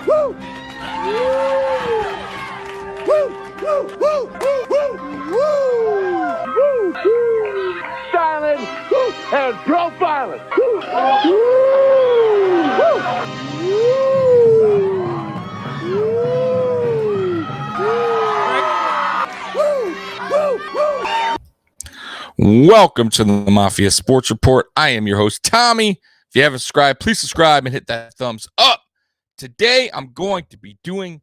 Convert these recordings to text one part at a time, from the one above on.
Woo! Woo! Woo! Woo! Woo! Woo! Woo! Woo! Styling and profiling. Woo! Welcome to the Mafia Sports Report. I am your host, Tommy. If you haven't subscribed, please subscribe and hit that thumbs up. Today, I'm going to be doing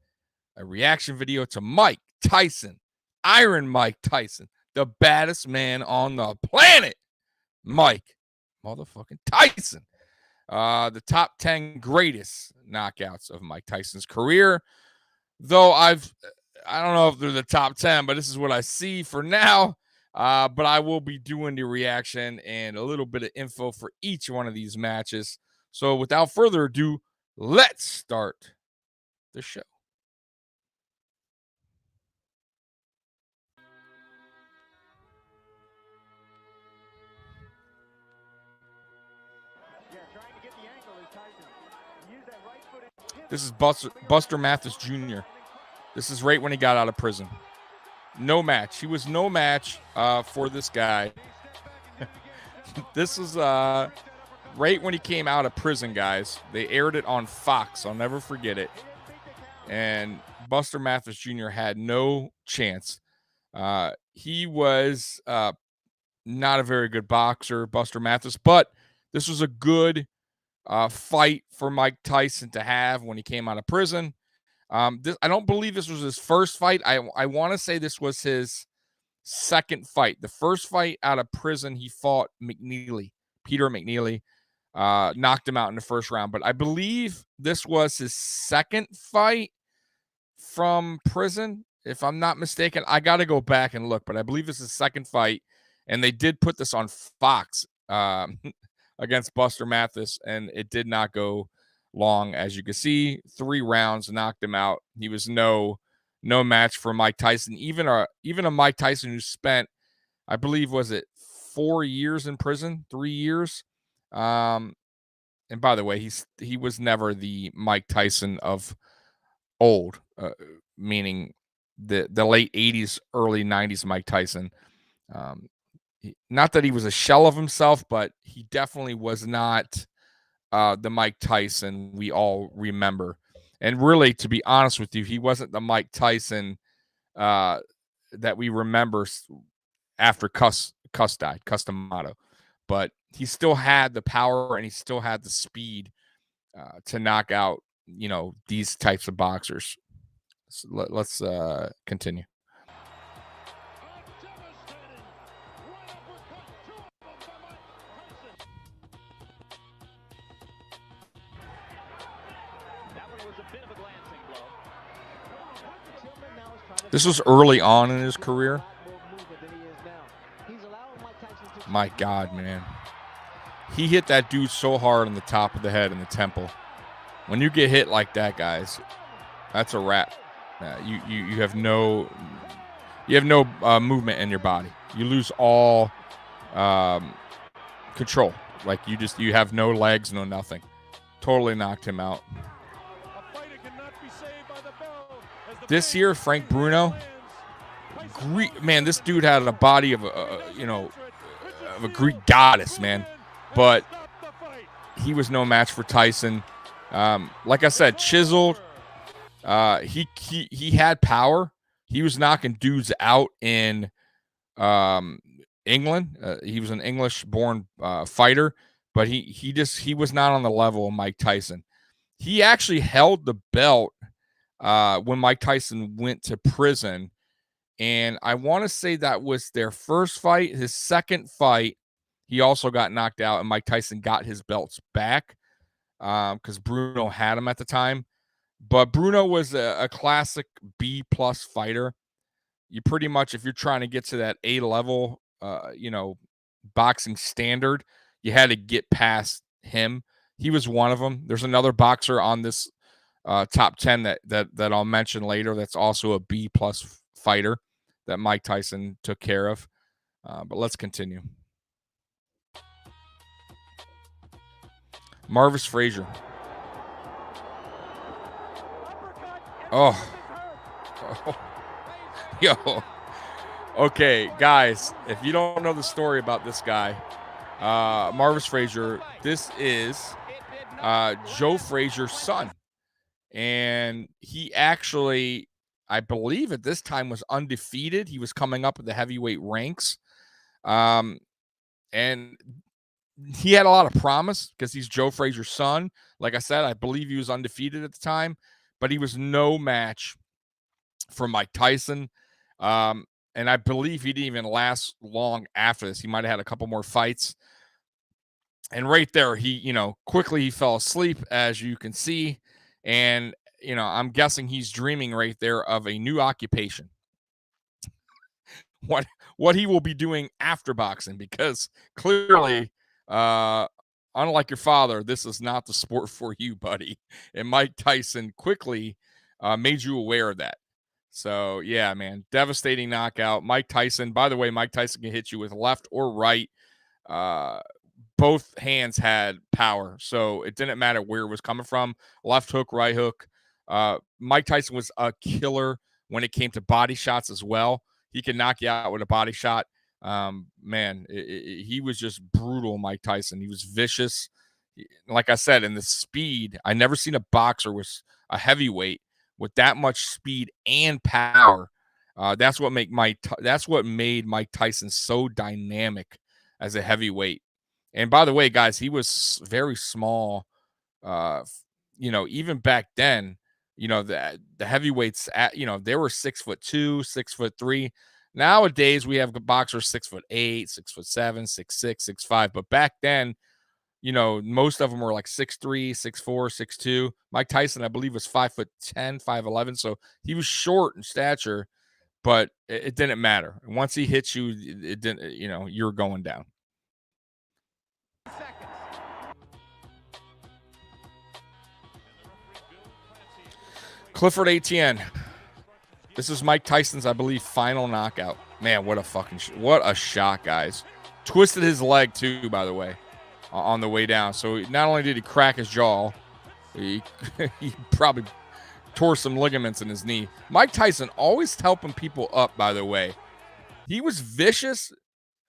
a reaction video to Mike Tyson, Iron Mike Tyson, the baddest man on the planet, Mike motherfucking Tyson. The top 10 greatest knockouts of Mike Tyson's career. Though I don't know if they're the top 10, but this is what I see for now. But I will be doing the reaction and a little bit of info for each one of these matches. So without further ado, let's start the show. This is Buster Mathis Jr. This is right when he got out of prison. No match. He was no match for this guy. This is right when he came out of prison, guys. They aired it on Fox. I'll never forget it. And Buster Mathis Jr. had no chance. He was not a very good boxer, Buster Mathis, but this was a good fight for Mike Tyson to have when he came out of prison. I don't believe this was his first fight. I want to say this was his second fight. The first fight out of prison, he fought Peter McNeely, knocked him out in the first round. But I believe this was his second fight from prison, if I'm not mistaken. I got to go back and look, but I believe this is his second fight. And they did put this on Fox against Buster Mathis, and it did not go long. As you can see, 3 rounds knocked him out. He was no match for Mike Tyson. Even a Mike Tyson who spent, I believe, was it 4 years in prison, 3 years. And by the way, he was never the Mike Tyson of old, meaning the late 80s, early 90s Mike Tyson. Not that he was a shell of himself, but he definitely was not the Mike Tyson we all remember. And really, to be honest with you, he wasn't the Mike Tyson that we remember after Cuss died, Cus D'Amato. But he still had the power and he still had the speed to knock out, these types of boxers. So let's continue. This was early on in his career. My God, man. He hit that dude so hard on the top of the head and the temple. When you get hit like that, guys, that's a wrap. You have no movement in your body. You lose all control. Like you have no legs, no nothing. Totally knocked him out. This year, Frank Bruno, man, this dude had a body of a Greek goddess, man. But he was no match for Tyson. Like I said, chiseled. He had power. He was knocking dudes out in England. He was an English-born fighter, but he was not on the level of Mike Tyson. He actually held the belt when Mike Tyson went to prison. And I want to say that was their first fight. His second fight, he also got knocked out, and Mike Tyson got his belts back because Bruno had him at the time. But Bruno was a classic B-plus fighter. You pretty much, if you're trying to get to that A-level, boxing standard, you had to get past him. He was one of them. There's another boxer on this top 10 that I'll mention later that's also a B-plus fighter that Mike Tyson took care of. But let's continue. Marvis Frazier. Oh. Yo. Okay, guys, if you don't know the story about this guy, Marvis Frazier, this is Joe Frazier's son. And he actually, I believe at this time, was undefeated. He was coming up in the heavyweight ranks. And he had a lot of promise because he's Joe Frazier's son. Like I said, I believe he was undefeated at the time, but he was no match for Mike Tyson. And I believe he didn't even last long after this. He might have had a couple more fights. And right there, he, quickly he fell asleep, as you can see. And, I'm guessing he's dreaming right there of a new occupation. What he will be doing after boxing, because clearly, unlike your father, this is not the sport for you, buddy. And Mike Tyson quickly made you aware of that. So, yeah, man, devastating knockout. Mike Tyson, by the way, Mike Tyson can hit you with left or right. Both hands had power, so it didn't matter where it was coming from. Left hook, right hook. Mike Tyson was a killer when it came to body shots as well. He can knock you out with a body shot. Man, he was just brutal, Mike Tyson. He was vicious. Like I said, in the speed, I never seen a boxer with a heavyweight with that much speed and power. That's what made Mike Tyson so dynamic as a heavyweight. And by the way, guys, he was very small. Even back then, the heavyweights they were 6'2", 6'3". Nowadays we have boxers 6'8", 6'7", 6'6", 6'5". But back then, most of them were like 6'3", 6'4", 6'2". Mike Tyson, I believe, was 5'10", 5'11". So he was short in stature, but it didn't matter. Once he hits you, it didn't. You're going down. Clifford Etienne. This is Mike Tyson's, I believe, final knockout. Man, what a shot, guys. Twisted his leg too, by the way, on the way down. So not only did he crack his jaw, he probably tore some ligaments in his knee. Mike Tyson always helping people up, by the way. He was vicious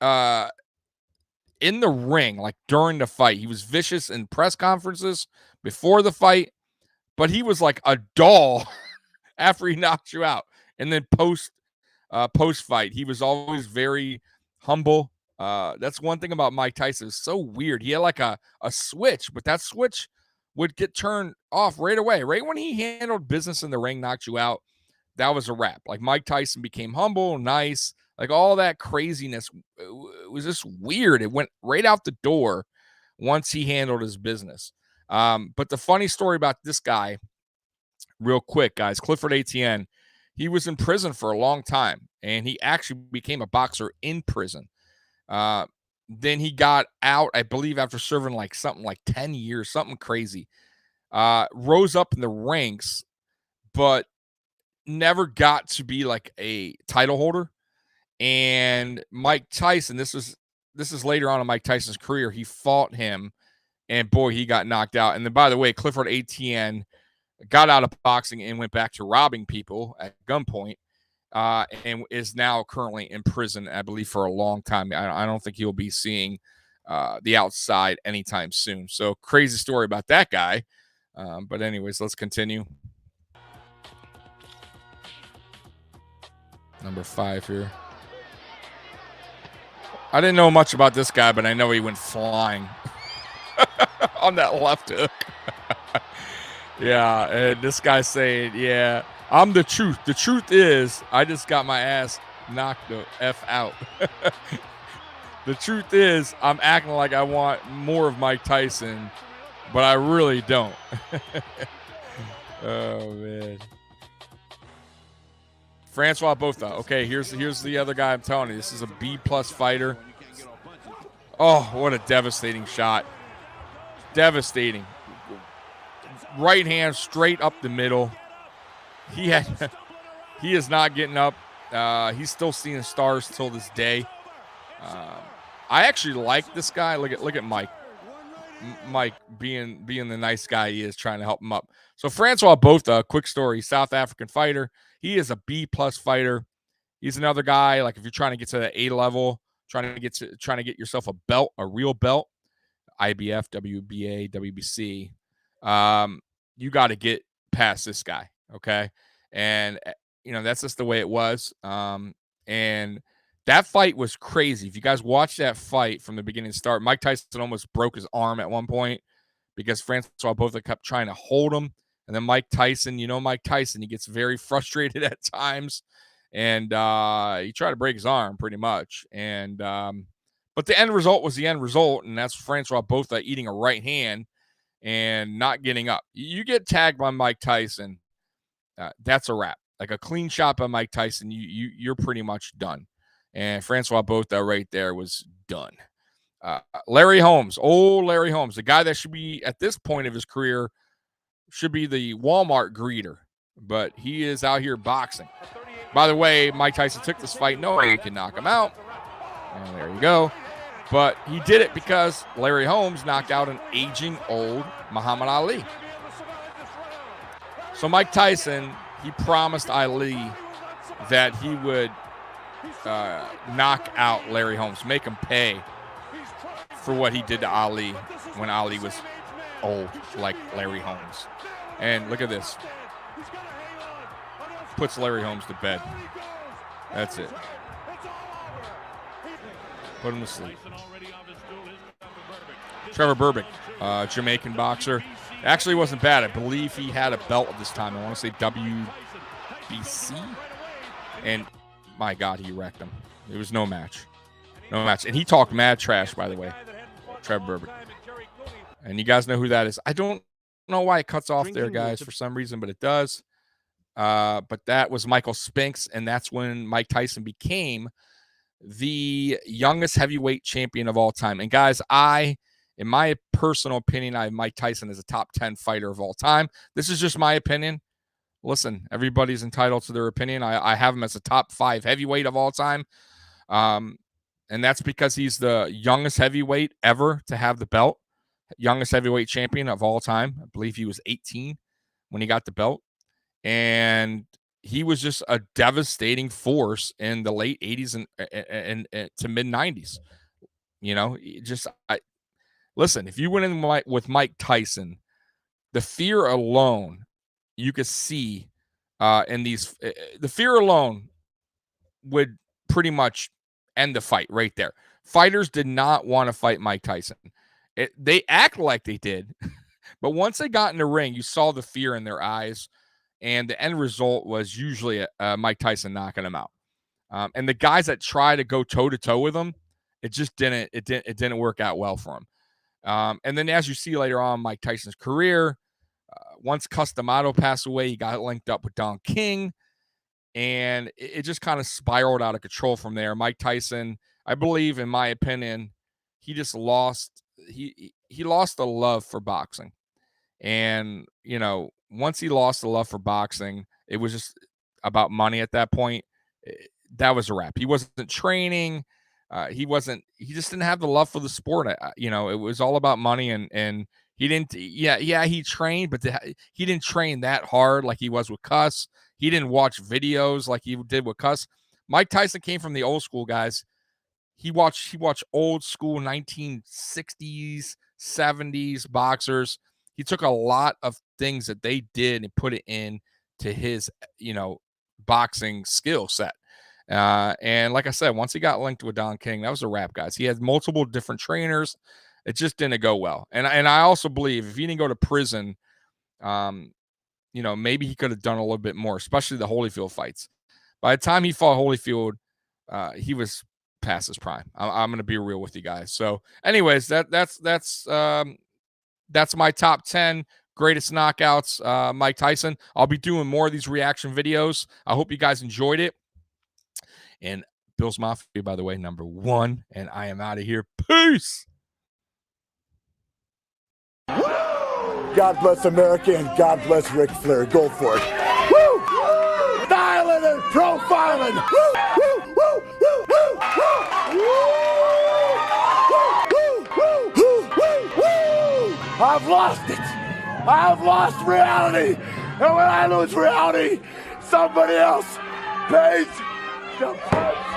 in the ring, like during the fight. He was vicious in press conferences before the fight, but he was like a doll after he knocked you out. And then post fight, he was always very humble. That's one thing about Mike Tyson. It's so weird. He had like a switch, but that switch would get turned off right away. Right when he handled business in the ring, knocked you out, that was a wrap. Like Mike Tyson became humble, nice, like all that craziness. It was just weird. It went right out the door once he handled his business. But the funny story about this guy, real quick, guys, Clifford Etienne, he was in prison for a long time, and he actually became a boxer in prison. Then he got out, I believe, after serving like something like 10 years, something crazy. Rose up in the ranks, but never got to be like a title holder. And Mike Tyson, this is later on in Mike Tyson's career, he fought him, and boy, he got knocked out. And then, by the way, Clifford Etienne got out of boxing and went back to robbing people at gunpoint, and is now currently in prison, I believe, for a long time. I don't think he'll be seeing the outside anytime soon. So crazy story about that guy. But anyways, let's continue. Number 5 here. I didn't know much about this guy, but I know he went flying on that left hook. Yeah, and this guy's saying, yeah, I'm the truth. The truth is, I just got my ass knocked the F out. The truth is, I'm acting like I want more of Mike Tyson, but I really don't. Oh, man. Francois Botha. Okay, here's the other guy I'm telling you. This is a B-plus fighter. Oh, what a devastating shot. Devastating. Right hand straight up the middle. He is not getting up. He's still seeing stars till this day. I actually like this guy. Look at Mike. Mike being the nice guy he is, trying to help him up. So Francois Botha, quick story, South African fighter. He is a B+ fighter. He's another guy, like if you're trying to get to the A level, trying to get yourself a belt, a real belt, IBF, WBA, WBC, you got to get past this guy, okay? And that's just the way it was. And that fight was crazy. If you guys watch that fight from the beginning to start, Mike Tyson almost broke his arm at one point because Francois Botha kept trying to hold him. And then Mike Tyson, Mike Tyson, he gets very frustrated at times. And he tried to break his arm pretty much. And but the end result was the end result. And that's Francois Botha eating a right hand and not getting up. You get tagged by Mike Tyson, that's a wrap. Like a clean shot by Mike Tyson, you're pretty much done. And Francois Botha right there was done. Larry Holmes, Larry Holmes, the guy that should be at this point of his career should be the Walmart greeter, but he is out here boxing. By the way, Mike Tyson took this fight knowing he could knock him out. And there you go. But he did it because Larry Holmes knocked out an aging old Muhammad Ali. So Mike Tyson, he promised Ali that he would knock out Larry Holmes, make him pay for what he did to Ali when Ali was old, like Larry Holmes. And look at this. Puts Larry Holmes to bed. That's it. Put him to sleep. Trevor Berbick, Jamaican boxer. Actually wasn't bad. I believe he had a belt at this time. I want to say WBC. And my God, he wrecked him. There was no match. No match. And he talked mad trash, by the way. Trevor Berbick. And you guys know who that is. I don't know why it cuts off there, guys, for some reason, but it does. But that was Michael Spinks, and that's when Mike Tyson became the youngest heavyweight champion of all time. And guys, in my personal opinion, I have Mike Tyson as a top 10 fighter of all time. This is just my opinion. Listen, everybody's entitled to their opinion. I have him as a top 5 heavyweight of all time. And that's because he's the youngest heavyweight ever to have the belt. Youngest heavyweight champion of all time. I believe he was 18 when he got the belt. And he was just a devastating force in the late 80s and to mid 90s. Listen, if you went in with Mike Tyson, the fear alone you could see in these, the fear alone would pretty much end the fight right there. Fighters did not want to fight Mike Tyson. They act like they did, but once they got in the ring, you saw the fear in their eyes. And the end result was usually Mike Tyson knocking him out. And the guys that try to go toe to toe with him, it just didn't work out well for him. And then as you see later on, Mike Tyson's career, once Cus D'Amato passed away, he got linked up with Don King, and it just kind of spiraled out of control from there. Mike Tyson, I believe, in my opinion, he just lost. He lost the love for boxing, and once he lost the love for boxing, it was just about money at that point. That was a wrap. He wasn't training. He just didn't have the love for the sport. It was all about money, and he didn't. Yeah, he trained, but he didn't train that hard like he was with Cus. He didn't watch videos like he did with Cus. Mike Tyson came from the old school, guys. He watched old school 1960s, 70s boxers. He took a lot of things that they did and put it in to his, boxing skill set. And like I said, once he got linked with Don King, that was a wrap, guys. He had multiple different trainers. It just didn't go well. And I also believe if he didn't go to prison, maybe he could have done a little bit more, especially the Holyfield fights. By the time he fought Holyfield, he was past his prime. I'm going to be real with you guys. So anyways, that's my top 10 greatest knockouts, Mike Tyson. I'll be doing more of these reaction videos. I hope you guys enjoyed it. And Bill's Mafia, by the way, number 1. And I am out of here. Peace. God bless America and God bless Ric Flair. Go for it. Woo! Styling and profiling. Woo! Woo! Woo! Woo! Woo! Woo! Woo! Woo! Woo! Woo! Woo! I've lost it. I've lost reality. And when I lose reality, somebody else pays the price.